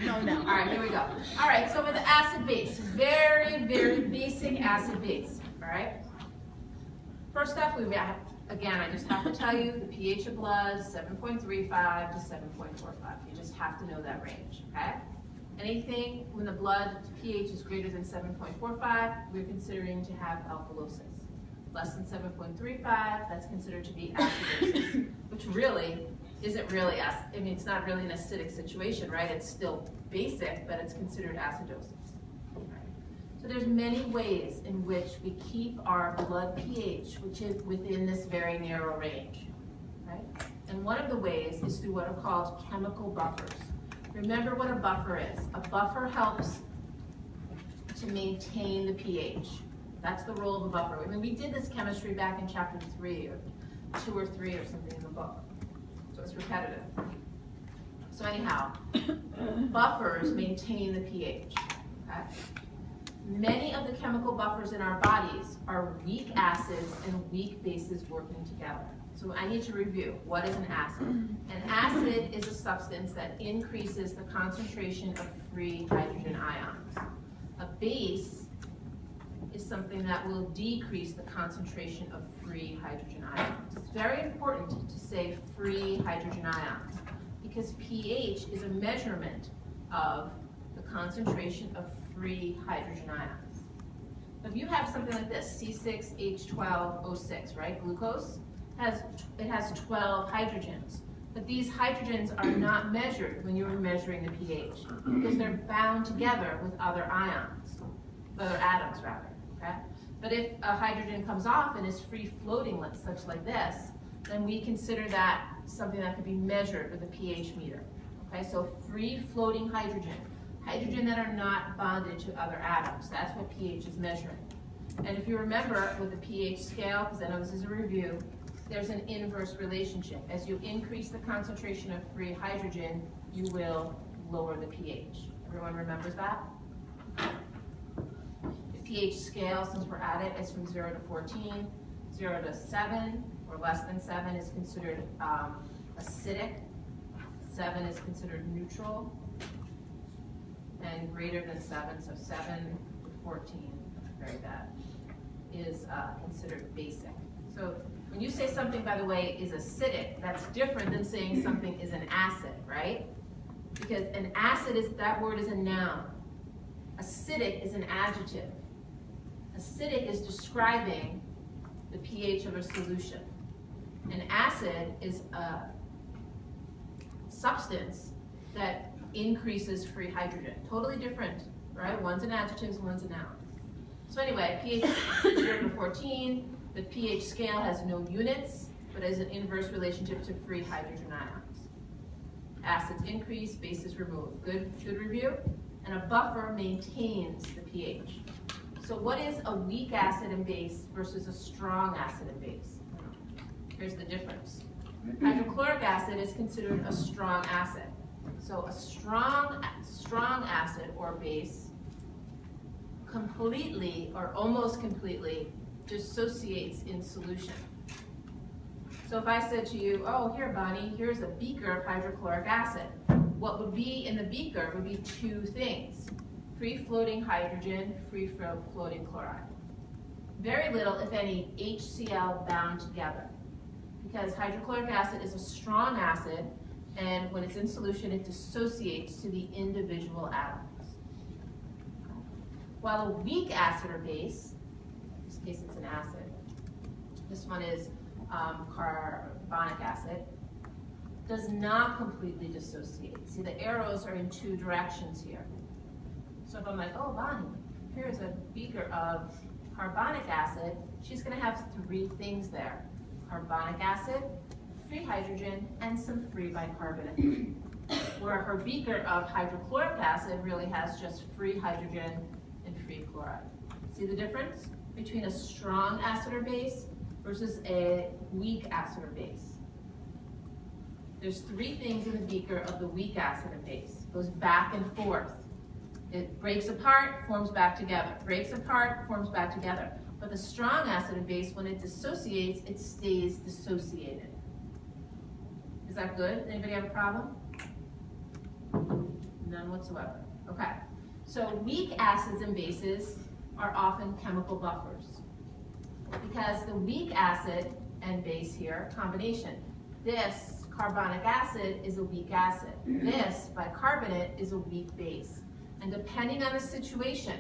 No, no. All right, here we go. All right, so with the acid base, very, very basic acid base. All right. First up, we have, again, I just have to tell you the pH of blood, 7.35 to 7.45. You just have to know that range, okay? Anything when the blood pH is greater than 7.45, we're considering to have alkalosis. Less than 7.35, that's considered to be acidosis, which really isn't really acid. I mean, it's not really an acidic situation, right? It's still basic, but it's considered acidosis. So there's many ways in which we keep our blood pH, which is within this very narrow range, right? And one of the ways is through what are called chemical buffers. Remember what a buffer is. A buffer helps to maintain the pH. That's the role of a buffer. I mean, we did this chemistry back in chapter 3 or 2 or 3 or something in the book. So it's repetitive. So anyhow, buffers maintain the pH. Okay? Many of the chemical buffers in our bodies are weak acids and weak bases working together. So I need to review, what is an acid? An acid is a substance that increases the concentration of free hydrogen ions. A base is something that will decrease the concentration of free hydrogen ions. It's very important to say free hydrogen ions because pH is a measurement of the concentration of free hydrogen ions. If you have something like this, C6H12O6, right, glucose, it has 12 hydrogens. But these hydrogens are not measured when you're measuring the pH because they're bound together with other ions, other atoms rather, okay? But if a hydrogen comes off and is free floating, such like this, then we consider that something that could be measured with a pH meter, okay? So free floating hydrogen that are not bonded to other atoms, that's what pH is measuring. And if you remember with the pH scale, because I know this is a review, there's an inverse relationship. As you increase the concentration of free hydrogen, you will lower the pH. Everyone remembers that? The pH scale, since we're at it, is from 0 to 14. 0 to 7, or less than 7, is considered acidic. 7 is considered neutral. And greater than 7, so 7 to 14, very bad, is considered basic. So when you say something, by the way, is acidic, that's different than saying something is an acid, right? Because an acid is, that word is a noun. Acidic is an adjective. Acidic is describing the pH of a solution. An acid is a substance that increases free hydrogen. Totally different, right? One's an adjective, one's a noun. So anyway, pH 0 to 14. The pH scale has no units, but has an inverse relationship to free hydrogen ions. Acids increase, bases remove. Good review? And a buffer maintains the pH. So what is a weak acid and base versus a strong acid and base? Here's the difference. Hydrochloric acid is considered a strong acid. So a strong acid or base completely or almost completely dissociates in solution. So if I said to you, oh, here, Bonnie, here's a beaker of hydrochloric acid. What would be in the beaker would be two things: free floating hydrogen, free floating chloride. Very little, if any, HCl bound together, because hydrochloric acid is a strong acid, and when it's in solution, it dissociates to the individual atoms. While a weak acid or base, in this case it's an acid, this one is carbonic acid, does not completely dissociate. See, the arrows are in two directions here. So if I'm like, oh, Bonnie, here's a beaker of carbonic acid, she's going to have three things there: carbonic acid, free hydrogen, and some free bicarbonate. Where her beaker of hydrochloric acid really has just free hydrogen and free chloride. See the difference between a strong acid or base versus a weak acid or base? There's three things in the beaker of the weak acid and base. It goes back and forth. It breaks apart, forms back together. Breaks apart, forms back together. But the strong acid and base, when it dissociates, it stays dissociated. Is that good? Anybody have a problem? None whatsoever. whatsoever. Okay, so weak acids and bases are often chemical buffers because the weak acid and base here combination. This carbonic acid is a weak acid. This bicarbonate is a weak base. And depending on the situation,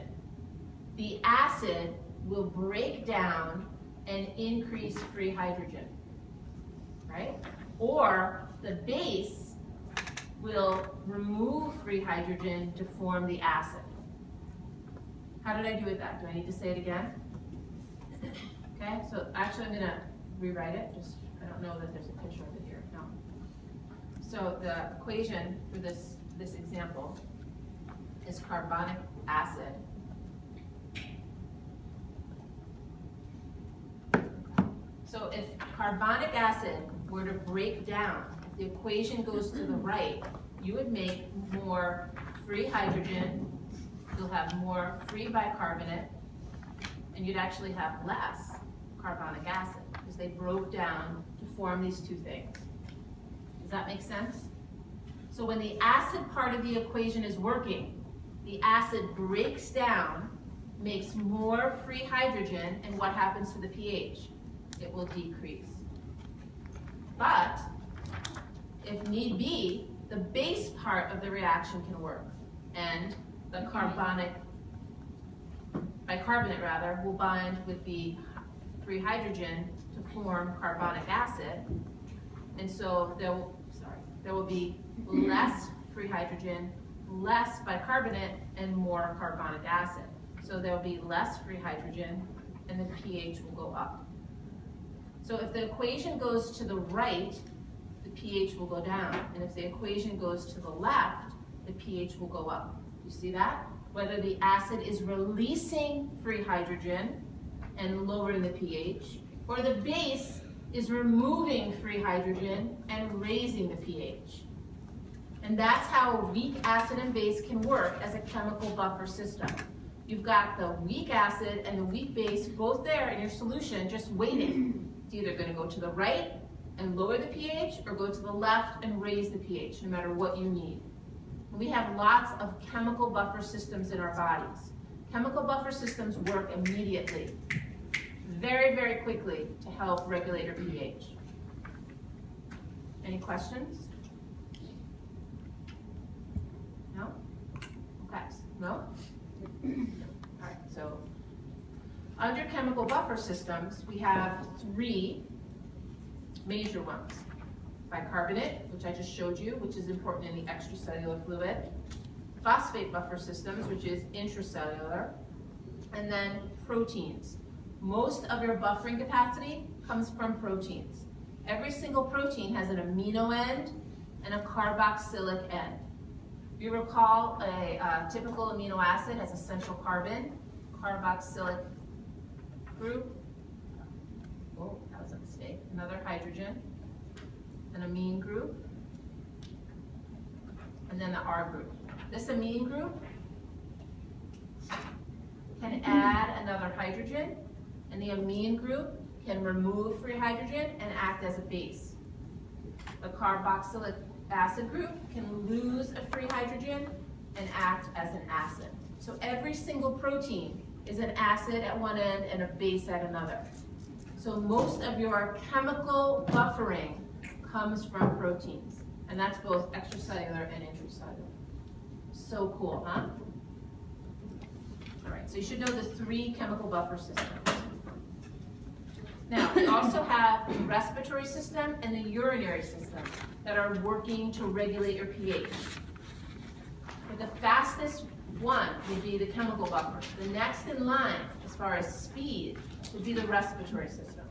the acid will break down and increase free hydrogen, right? Or the base will remove free hydrogen to form the acid. How did I do with that? Do I need to say it again? Okay, so actually I'm gonna rewrite it. Just, I don't know that there's a picture of it here, no. So the equation for this example is carbonic acid So if carbonic acid were to break down, if the equation goes to the right, you would make more free hydrogen, you'll have more free bicarbonate, and you'd actually have less carbonic acid because they broke down to form these two things. Does that make sense? So when the acid part of the equation is working, the acid breaks down, makes more free hydrogen, and what happens to the pH? It will decrease. But if need be, the base part of the reaction can work, and the bicarbonate rather, will bind with the free hydrogen to form carbonic acid, and so there will be less free hydrogen, less bicarbonate, and more carbonic acid. So there will be less free hydrogen, and the pH will go up. So if the equation goes to the right, the pH will go down, and if the equation goes to the left, the pH will go up. You see that? Whether the acid is releasing free hydrogen and lowering the pH, or the base is removing free hydrogen and raising the pH. And that's how weak acid and base can work as a chemical buffer system. You've got the weak acid and the weak base both there in your solution, just waiting. It's either going to go to the right and lower the pH, or go to the left and raise the pH, no matter what you need. We have lots of chemical buffer systems in our bodies. Chemical buffer systems work immediately, very, very quickly, to help regulate your pH. Any questions? No? Okay, no? All right, so under chemical buffer systems, we have three major ones. Bicarbonate, which I just showed you, which is important in the extracellular fluid. Phosphate buffer systems, which is intracellular. And then proteins. Most of your buffering capacity comes from proteins. Every single protein has an amino end and a carboxylic end. If you recall, a typical amino acid has a central carbon, carboxylic group. Oh, that was a mistake. Another hydrogen, an amine group, and then the R group. This amine group can add another hydrogen, and the amine group can remove free hydrogen and act as a base. The carboxylic acid group can lose a free hydrogen and act as an acid. So every single protein is an acid at one end and a base at another. So most of your chemical buffering comes from proteins, and that's both extracellular and intracellular. So cool, huh? All right, so you should know the three chemical buffer systems. Now, we also have the respiratory system and the urinary system that are working to regulate your pH. But the fastest one would be the chemical buffer. The next in line, as far as speed, would be the respiratory system.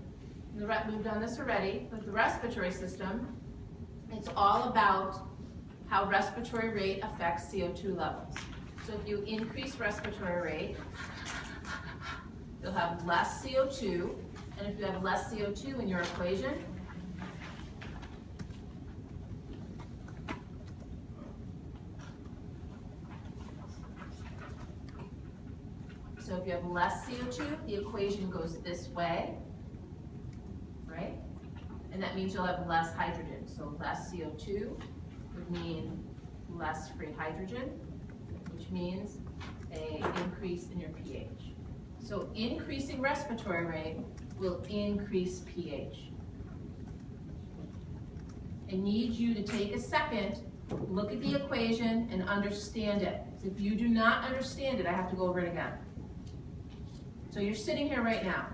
We've done this already, but the respiratory system, it's all about how respiratory rate affects CO2 levels. So if you increase respiratory rate, you'll have less CO2, and if you have less CO2 in your equation, so if you have less CO2, the equation goes this way, right? And that means you'll have less hydrogen. So less CO2 would mean less free hydrogen. means an increase in your pH. So increasing respiratory rate will increase pH. I need you to take a second, look at the equation, and understand it. If you do not understand it, I have to go over it again. So you're sitting here right now.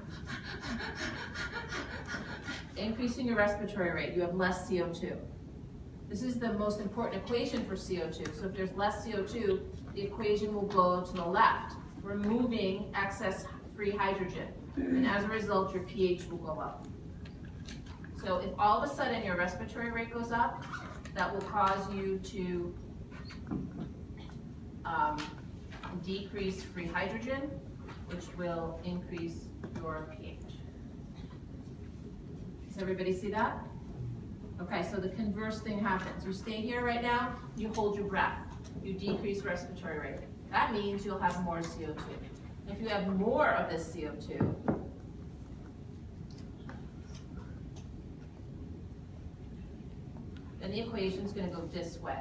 Increasing your respiratory rate, you have less CO2. This is the most important equation for CO2. So if there's less CO2, the equation will go to the left, removing excess free hydrogen. And as a result, your pH will go up. So if all of a sudden your respiratory rate goes up, that will cause you to decrease free hydrogen, which will increase your pH. Does everybody see that? Okay, so the converse thing happens. You stay here right now, you hold your breath. You decrease respiratory rate. That means you'll have more CO2. If you have more of this CO2, then the equation is going to go this way,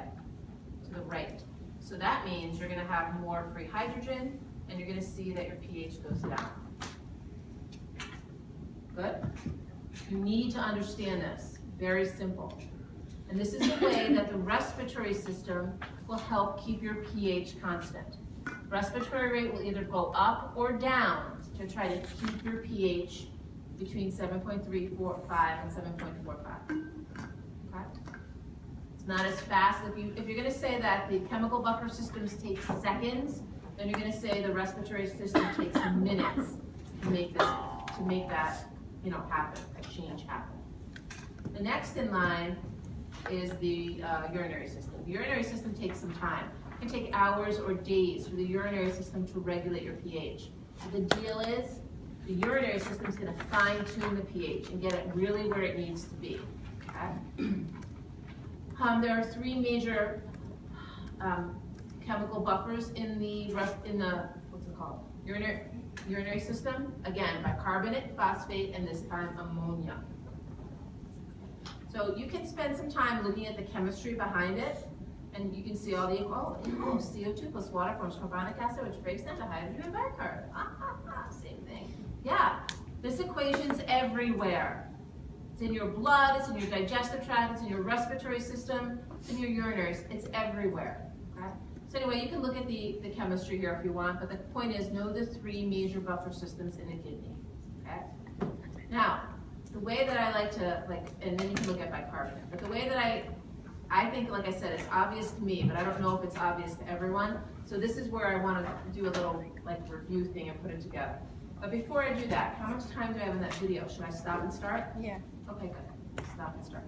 to the right. So that means you're going to have more free hydrogen, and you're going to see that your pH goes down. Good? You need to understand this. Very simple. And this is the way that the respiratory system will help keep your pH constant. Respiratory rate will either go up or down to try to keep your pH between 7.345 and 7.45. Okay? It's not as fast. If you're going to say that the chemical buffer systems take seconds, then you're going to say the respiratory system takes minutes to make that happen, a change happen. The next in line is the urinary system. The urinary system takes some time. It can take hours or days for the urinary system to regulate your pH. But the deal is, the urinary system is going to fine-tune the pH and get it really where it needs to be. Okay? There are three major chemical buffers in the what's it called? Urinary system. Again, bicarbonate, phosphate, and this time ammonia. So you can spend some time looking at the chemistry behind it, and you can see all the, CO2 plus water forms carbonic acid, which breaks down to hydrogen and bicarb. Same thing. Yeah, this equation's everywhere. It's in your blood, it's in your digestive tract, it's in your respiratory system, it's in your urinaries, it's everywhere. Okay? So anyway, you can look at the chemistry here if you want, but the point is, know the three major buffer systems in a kidney. Okay? Now, the way that I like to, and then you can look at bicarbonate, but the way that I think, like I said, it's obvious to me, but I don't know if it's obvious to everyone. So this is where I want to do a little review thing and put it together. But before I do that, how much time do I have in that video? Should I stop and start? Yeah. Okay, good. Stop and start.